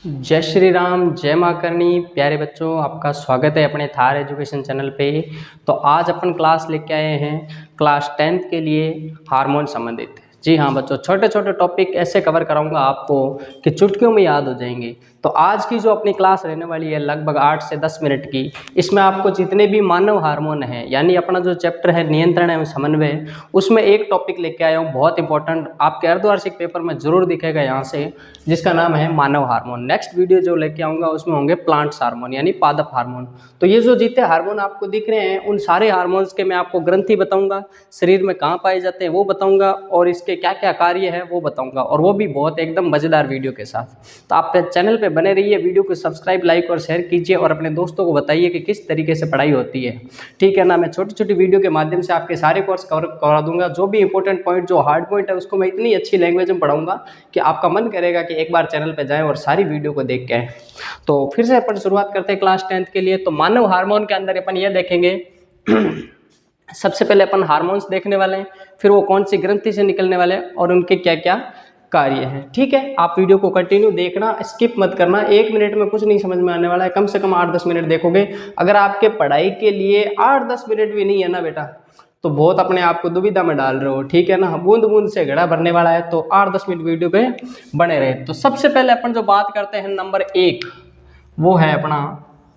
जय श्री राम, जय माँ करनी। प्यारे बच्चों, आपका स्वागत है अपने थार एजुकेशन चैनल पे। तो आज अपन क्लास लेके आए हैं क्लास 10th के लिए हार्मोन संबंधित। जी हाँ बच्चों, छोटे छोटे टॉपिक ऐसे कवर कराऊंगा आपको कि चुटकियों में याद हो जाएंगे। तो आज की जो अपनी क्लास रहने वाली है लगभग 8 से 10 मिनट की, इसमें आपको जितने भी मानव हार्मोन हैं, यानी अपना जो चैप्टर है नियंत्रण एवं समन्वय, उसमें एक टॉपिक लेके आया हूँ बहुत इंपॉर्टेंट, आपके अर्धवार्षिक पेपर में जरूर दिखेगा यहाँ से, जिसका नाम है मानव हार्मोन। नेक्स्ट वीडियो जो लेके आऊँगा उसमें होंगे प्लांट्स हार्मोन यानी पादप हार्मोन। तो ये जो जितने हार्मोन आपको दिख रहे हैं उन सारे हार्मोन्स के मैं आपको ग्रंथि बताऊंगा, शरीर में कहाँ पाए जाते हैं वो बताऊंगा, और इसके क्या क्या कार्य है वो बताऊंगा, और वो भी बहुत एकदम मजेदार वीडियो के साथ। तो आप चैनल पे बने रहिए, वीडियो को सब्सक्राइब, लाइक और शेयर कीजिए, और अपने दोस्तों को बताइए कि किस तरीके से पढ़ाई होती है। ठीक है ना। मैं छोटी छोटी वीडियो के माध्यम से आपके सारे कोर्स कवर करा दूंगा। जो भी इंपॉर्टेंट पॉइंट, जो हार्ड पॉइंट है, उसको मैं इतनी अच्छी लैंग्वेज में पढ़ाऊंगा कि आपका मन करेगा कि एक बार चैनल पे जाएं और सारी वीडियो को देख के आएं। तो फिर से अपन शुरुआत करते हैं क्लास 10th के लिए। तो मानव हार्मोन के अंदर अपन ये देखेंगे सबसे पहले अपन हार्मोन्स देखने वाले हैं, फिर वो कौन सी ग्रंथि से निकलने वाले हैं और उनके क्या क्या कार्य है। ठीक है, आप वीडियो को कंटिन्यू देखना, स्किप मत करना। 1 मिनट में कुछ नहीं समझ में आने वाला है, कम से कम 8-10 मिनट देखोगे। अगर आपके पढ़ाई के लिए 8-10 मिनट भी नहीं है ना बेटा, तो बहुत अपने आप को दुविधा में डाल रहे हो। ठीक है ना, बूंद बूंद से घड़ा भरने वाला है। तो 8-10 मिनट वीडियो पे बने रहे। तो सबसे पहले अपन जो बात करते हैं नंबर 1, वो है अपना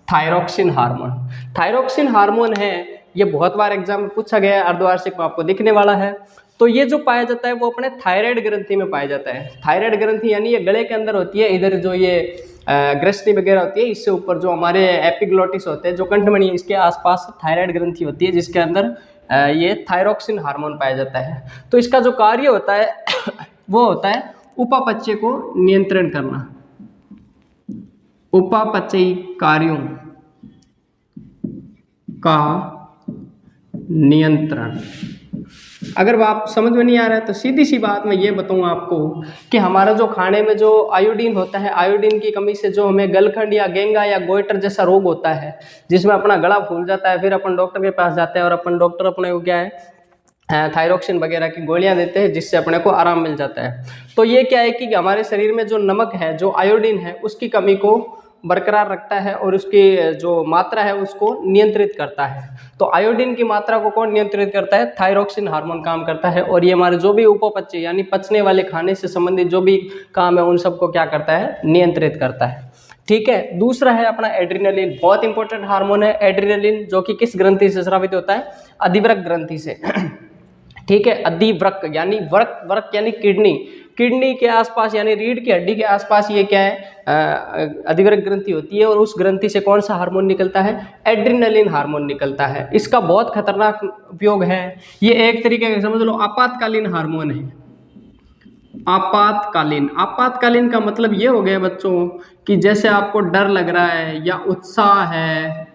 थायरोक्सिन हार्मोन। थायरोक्सिन हार्मोन है, ये बहुत बार एग्जाम में पूछा गया है, अर्धवार्षिक में आपको दिखने वाला है। तो ये जो पाया जाता है वो अपने थायराइड ग्रंथि में पाया जाता है। थायराइड ग्रंथि यानी ये गले के अंदर होती है, इधर जो ये ग्रसनी वगैरह होती है, इससे ऊपर जो हमारे एपिग्लोटिस होते हैं, जो कंठमणि, इसके आसपास थायराइड ग्रंथि होती है, जिसके अंदर ये थायरोक्सिन हार्मोन पाया जाता है। तो इसका जो कार्य होता है वो होता है उपापचय को नियंत्रण करना, उपापचयी कार्यों का नियंत्रण। अगर आप समझ में नहीं आ रहा है तो सीधी सी बात मैं ये बताऊं आपको कि हमारा जो खाने में जो आयोडीन होता है, आयोडीन की कमी से जो हमें गलखंड या गेंगा या गोइटर जैसा रोग होता है, जिसमें अपना गला फूल जाता है, फिर अपन डॉक्टर के पास जाते हैं और अपन डॉक्टर अपने को क्या है थायरोक्सिन वगैरह की गोलियां देते हैं, जिससे अपने को आराम मिल जाता है। तो ये क्या है कि हमारे शरीर में जो नमक है, जो आयोडीन है, उसकी कमी को बरकरार रखता है और उसकी जो मात्रा है उसको नियंत्रित करता है। तो आयोडीन की मात्रा को कौन नियंत्रित करता है? थायरोक्सिन हार्मोन काम करता है। और ये हमारे जो भी उपपच्य यानी पचने वाले खाने से संबंधित जो भी काम है उन सबको क्या करता है? नियंत्रित करता है। ठीक है। दूसरा है अपना एड्रिनलिन, बहुत इंपॉर्टेंट हार्मोन है एड्रिनलिन, जो कि किस ग्रंथि से स्रावित होता है? अधिवृक्क ग्रंथि से। ठीक है, अधिवृक्क यानी वृक्क, वृक्क यानी किडनी, किडनी के आसपास यानी रीढ़ की हड्डी के आसपास ये क्या है? अधिवृक्क ग्रंथि होती है, और उस ग्रंथि से कौन सा हार्मोन निकलता है? एड्रिनलिन हार्मोन निकलता है। इसका बहुत खतरनाक उपयोग है। ये एक तरीके का समझ लो आपातकालीन हार्मोन है। आपातकालीन, आपातकालीन का मतलब ये हो गया बच्चों कि जैसे आपको डर लग रहा है या उत्साह है,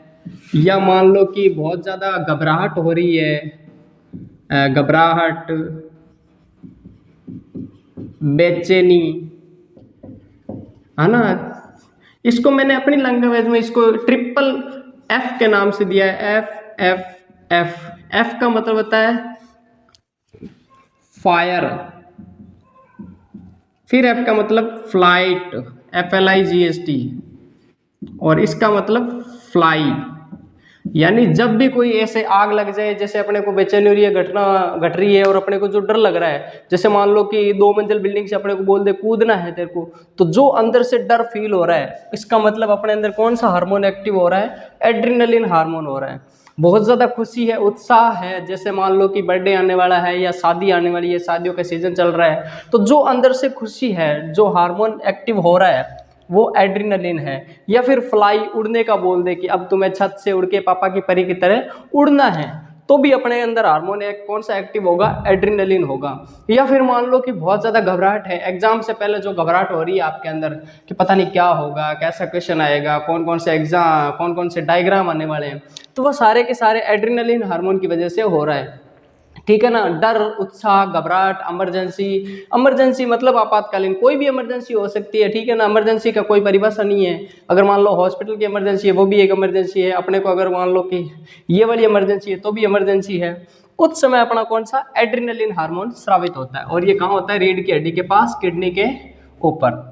या मान लो कि बहुत ज़्यादा घबराहट हो रही है, घबराहट, बेचैनी, है ना। इसको मैंने अपनी लैंग्वेज में इसको ट्रिपल एफ के नाम से दिया है। F F F. एफ का मतलब होता है फायर, फिर एफ का मतलब फ्लाइट, FLIGHT, और इसका मतलब फ्लाई, यानी जब भी कोई ऐसे आग लग जाए, जैसे अपने को बेचैनी हो रही है, घटना घट रही है, और अपने को जो डर लग रहा है, जैसे मान लो कि 2 मंजिल बिल्डिंग से अपने को बोल दे कूदना है तेरे को, तो जो अंदर से डर फील हो रहा है, इसका मतलब अपने अंदर कौन सा हार्मोन एक्टिव हो रहा है? एड्रिनलिन हार्मोन हो रहा है। बहुत ज़्यादा खुशी है, उत्साह है, जैसे मान लो कि बर्थडे आने वाला है या शादी आने वाली है, शादियों का सीजन चल रहा है, तो जो अंदर से खुशी है, जो हार्मोन एक्टिव हो रहा है, वो एड्रिनलिन है। या फिर फ्लाई, उड़ने का बोल दे कि अब तुम्हें छत से उड़ के पापा की परी की तरह उड़ना है, तो भी अपने अंदर हार्मोन कौन सा एक्टिव होगा? एड्रिनलिन होगा। या फिर मान लो कि बहुत ज़्यादा घबराहट है, एग्जाम से पहले जो घबराहट हो रही है आपके अंदर कि पता नहीं क्या होगा, कैसा क्वेश्चन आएगा, कौन कौन से एग्जाम, कौन कौन से डायग्राम आने वाले हैं, तो वो सारे के सारे एड्रिनलिन हार्मोन की वजह से हो रहा है। ठीक है ना। डर, उत्साह, घबराहट, इमरजेंसी, इमरजेंसी मतलब आपातकालीन, कोई भी इमरजेंसी हो सकती है। ठीक है ना, इमरजेंसी का कोई परिभाषा नहीं है। अगर मान लो हॉस्पिटल की इमरजेंसी है, वो भी एक इमरजेंसी है। अपने को अगर मान लो कि ये वाली इमरजेंसी है, तो भी इमरजेंसी है। उस समय अपना कौन सा? एड्रिनलिन हार्मोन स्रावित होता है, और ये कहाँ होता है? रीढ़ की हड्डी के पास, किडनी के ऊपर।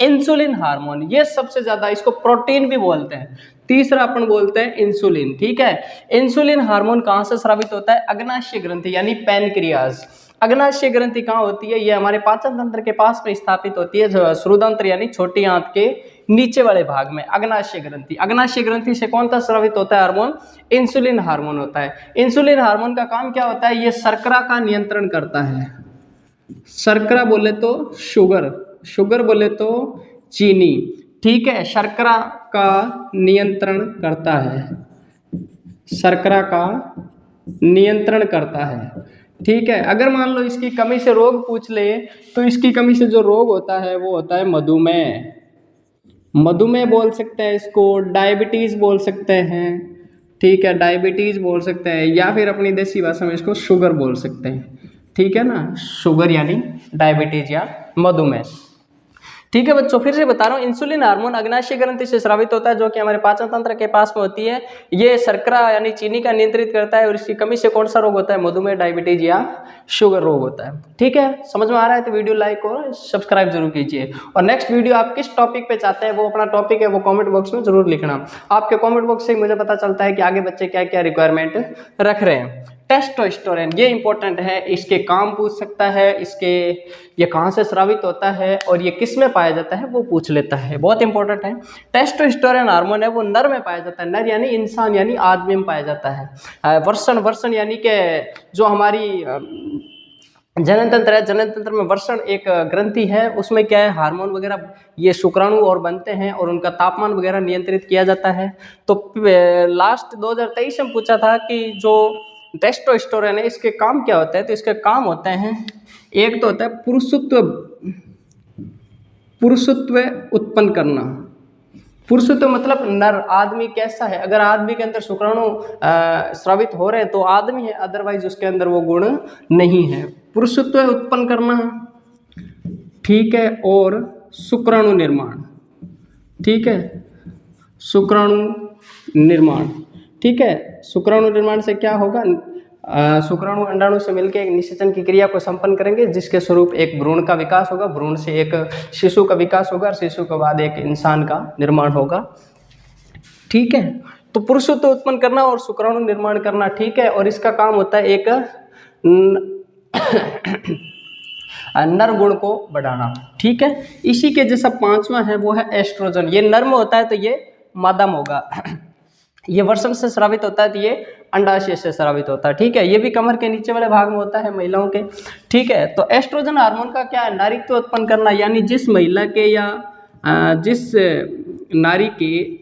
इंसुलिन हार्मोन, ये सबसे ज्यादा, इसको प्रोटीन भी बोलते हैं। तीसरा अपन बोलते हैं इंसुलिन, ठीक है। इंसुलिन हार्मोन कहाँ से स्रावित होता है? अग्नाशय ग्रंथि यानी पैनक्रियाज। अग्नाशय ग्रंथि कहाँ होती है? ये हमारे पाचन तंत्र के पास में स्थापित होती है, श्रुतंत्र यानी छोटी आंत के नीचे वाले भाग में अग्नाशय ग्रंथि। अग्नाशय ग्रंथि से कौन सा स्रावित होता है हार्मोन? इंसुलिन हार्मोन होता है। इंसुलिन हार्मोन का काम क्या होता है? ये शर्करा का नियंत्रण करता है। शर्करा बोले तो शुगर, शुगर बोले तो चीनी, ठीक है। शर्करा का नियंत्रण करता है, शर्करा का नियंत्रण करता है, ठीक है। अगर मान लो इसकी कमी से रोग पूछ ले, तो इसकी कमी से जो रोग होता है वो होता है मधुमेह। मधुमेह बोल सकते हैं इसको, डायबिटीज बोल सकते हैं, ठीक है, डायबिटीज बोल सकते हैं, या फिर अपनी देसी भाषा में इसको शुगर बोल सकते हैं, ठीक है ना। शुगर यानी डायबिटीज या मधुमेह, ठीक है बच्चों। फिर से बता रहा हूँ, इंसुलिन हार्मोन अग्नाशय ग्रंथि से स्रावित होता है, जो कि हमारे पाचन तंत्र के पास में होती है। ये शर्करा यानी चीनी का नियंत्रित करता है, और इसकी कमी से कौन सा रोग होता है? मधुमेह, डायबिटीज या शुगर रोग होता है, ठीक है। समझ में आ रहा है तो वीडियो लाइक और सब्सक्राइब जरूर कीजिए। और नेक्स्ट वीडियो आप किस टॉपिक पे चाहते हैं, वो अपना टॉपिक है वो कॉमेंट बॉक्स में जरूर लिखना। आपके कॉमेंट बॉक्स से मुझे पता चलता है कि आगे बच्चे क्या क्या रिक्वायरमेंट रख रहे हैं। टेस्टोस्टेरोन, ये इंपॉर्टेंट है, इसके काम पूछ सकता है, इसके ये कहाँ से स्रावित होता है और ये किस में पाया जाता है वो पूछ लेता है, बहुत इंपॉर्टेंट है। टेस्टोस्टेरोन हार्मोन है वो नर में पाया जाता है, नर यानी इंसान यानी आदमी में पाया जाता है। वर्षण, वर्षण यानी कि जो हमारी जनन तंत्र है, जनन तंत्र में वर्षण एक ग्रंथि है, उसमें क्या है हार्मोन वगैरह ये शुक्राणु और बनते हैं और उनका तापमान वगैरह नियंत्रित किया जाता है। तो लास्ट 2023 में पूछा था कि जो टेस्टोस्टेरोन है इसके काम क्या होते हैं, तो इसके काम होते हैं, एक तो होता है पुरुषत्व, पुरुषत्व उत्पन्न करना। पुरुषत्व मतलब नर, आदमी कैसा है, अगर आदमी के अंदर शुक्राणु स्रावित हो रहे हैं तो आदमी है, अदरवाइज उसके अंदर वो गुण नहीं है। पुरुषत्व उत्पन्न करना, ठीक है, और शुक्राणु निर्माण, ठीक है, शुक्राणु निर्माण, ठीक है। शुक्राणु निर्माण से क्या होगा? शुक्राणु अंडाणु से मिलकर एक निषेचन की क्रिया को संपन्न करेंगे, जिसके स्वरूप एक भ्रूण का विकास होगा, भ्रूण से एक शिशु का विकास होगा, और शिशु के बाद एक इंसान का निर्माण होगा, ठीक है। तो पुरुषत्व उत्पन्न करना और शुक्राणु निर्माण करना, ठीक है। और इसका काम होता है एक नर गुण को बढ़ाना, ठीक है। इसी के जैसा पांचवा है वो है एस्ट्रोजन। ये नर में होता है तो ये मादा में होगा। ये वर्षण से स्रावित होता है तो ये अंडाशय से स्रावित होता है, ठीक है। ये भी कमर के नीचे वाले भाग में होता है महिलाओं के, ठीक है। तो एस्ट्रोजन हार्मोन का क्या है? नारीत्व उत्पन्न करना, यानी जिस महिला के या जिस नारी के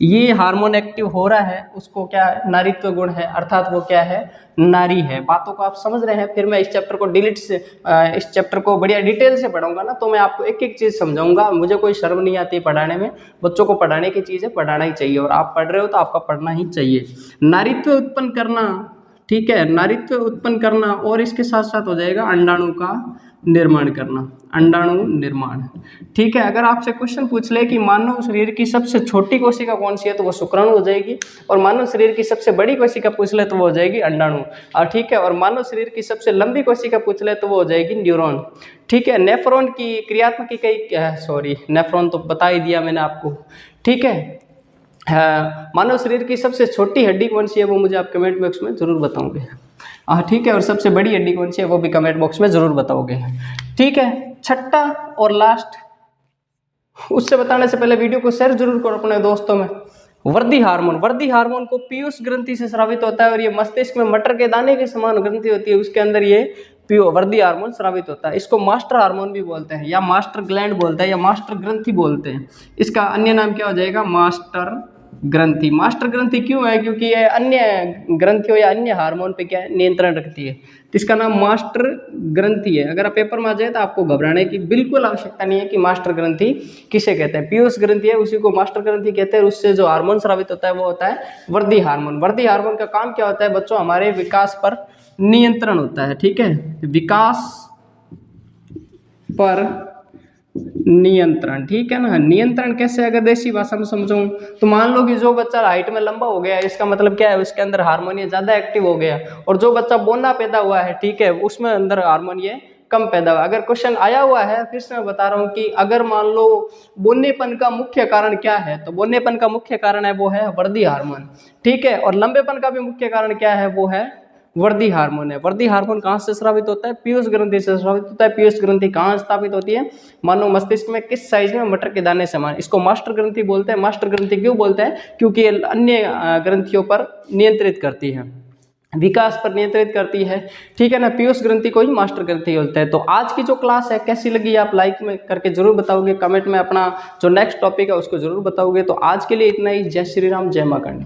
ये हार्मोन एक्टिव हो रहा है उसको क्या है? नारीत्व गुण है, अर्थात वो क्या है? नारी है। बातों को आप समझ रहे हैं। फिर मैं इस चैप्टर को इस चैप्टर को बढ़िया डिटेल से पढ़ाऊंगा ना, तो मैं आपको एक एक चीज़ समझाऊंगा। मुझे कोई शर्म नहीं आती पढ़ाने में, बच्चों को पढ़ाने की चीज़ है, पढ़ाना ही चाहिए, और आप पढ़ रहे हो तो आपका पढ़ना ही चाहिए। नारीत्व उत्पन्न करना, ठीक है, नारीत्व उत्पन्न करना, और इसके साथ साथ हो जाएगा अंडाणु का निर्माण करना, अंडाणु निर्माण, ठीक है। अगर आपसे क्वेश्चन पूछ ले कि मानव शरीर की सबसे छोटी कोशिका कौन सी है, तो वो शुक्राणु हो जाएगी। और मानव शरीर की सबसे बड़ी कोशिका पूछ ले तो वो हो जाएगी अंडाणु, और ठीक है। और मानव शरीर की सबसे लंबी कोशिका पूछ ले तो वो हो जाएगी न्यूरॉन, ठीक है। नेफ्रॉन की क्रियात्मक इकाई, नेफ्रॉन तो बता ही दिया मैंने आपको, ठीक है। मानव शरीर की सबसे छोटी हड्डी कौन सी है वो मुझे आप कमेंट बॉक्स में जरूर बताओगे, ठीक है। और सबसे बड़ी हड्डी कौन सी है वो भी कमेंट बॉक्स में जरूर बताओगे, ठीक है। छठा और लास्ट, उससे बताने से पहले वीडियो को शेयर जरूर करो अपने दोस्तों में। वर्दी हार्मोन, वर्दी हार्मोन को पीयूष ग्रंथि से स्रावित होता है, और ये मस्तिष्क में मटर के दाने के समान ग्रंथि होती है, उसके अंदर ये वर्दी हार्मोन स्रावित होता है। इसको मास्टर हार्मोन भी बोलते हैं, या मास्टर ग्लैंड बोलते हैं, या मास्टर ग्रंथि बोलते हैं। इसका अन्य नाम क्या हो जाएगा? मास्टर ग्रंथि। मास्टर ग्रंथि क्यों है? क्योंकि ये अन्य ग्रंथियों या अन्य हार्मोन पे क्या है? नियंत्रण रखती है, तो इसका नाम मास्टर ग्रंथि है। अगर आप पेपर में आ जाए तो आपको घबराने की बिल्कुल आवश्यकता नहीं है कि मास्टर ग्रंथि किसे कहते हैं। पीयूष ग्रंथि है, उसी को मास्टर ग्रंथि कहते हैं। उससे जो हार्मोन स्रावित होता है वो होता है वर्दी हार्मोन। वर्दी हार्मोन का काम क्या होता है बच्चों? हमारे विकास पर नियंत्रण होता है, ठीक है, विकास पर नियंत्रण, ठीक है ना। नियंत्रण कैसे, अगर देसी भाषा में समझूं तो मान लो कि जो बच्चा हाइट में लंबा हो गया, इसका मतलब क्या है? उसके अंदर हार्मोन ये ज्यादा एक्टिव हो गया। और जो बच्चा बोना पैदा हुआ है, ठीक है, उसमें अंदर हार्मोन ये कम पैदावार। अगर क्वेश्चन आया हुआ है, फिर से मैं बता रहा हूँ कि अगर मान लो बोनेपन का मुख्य कारण क्या है, तो बोनेपन का मुख्य कारण है वो है वृद्धि हार्मोन, ठीक है। और लंबेपन का भी मुख्य कारण क्या है, वो है वृद्धि हार्मोन है। वृद्धि हार्मोन कहाँ से स्रावित होता है, पीयूष ग्रंथि से स्रावित होता है। पीयूष ग्रंथि कहाँ स्थापित होती है, मानव मस्तिष्क में किस साइज में, मटर के दाने समान। इसको मास्टर ग्रंथि बोलते हैं। मास्टर ग्रंथि क्यों बोलते हैं, क्योंकि ये अन्य ग्रंथियों पर नियंत्रित करती है, विकास पर नियंत्रित करती है, ठीक है ना। पीयूष ग्रंथि को ही मास्टर ग्रंथि बोलते हैं। तो आज की जो क्लास है कैसी लगी, आप लाइक में करके जरूर बताओगे, कमेंट में अपना जो नेक्स्ट टॉपिक है उसको जरूर बताओगे। तो आज के लिए इतना ही। जय श्री राम, जय मां करणी।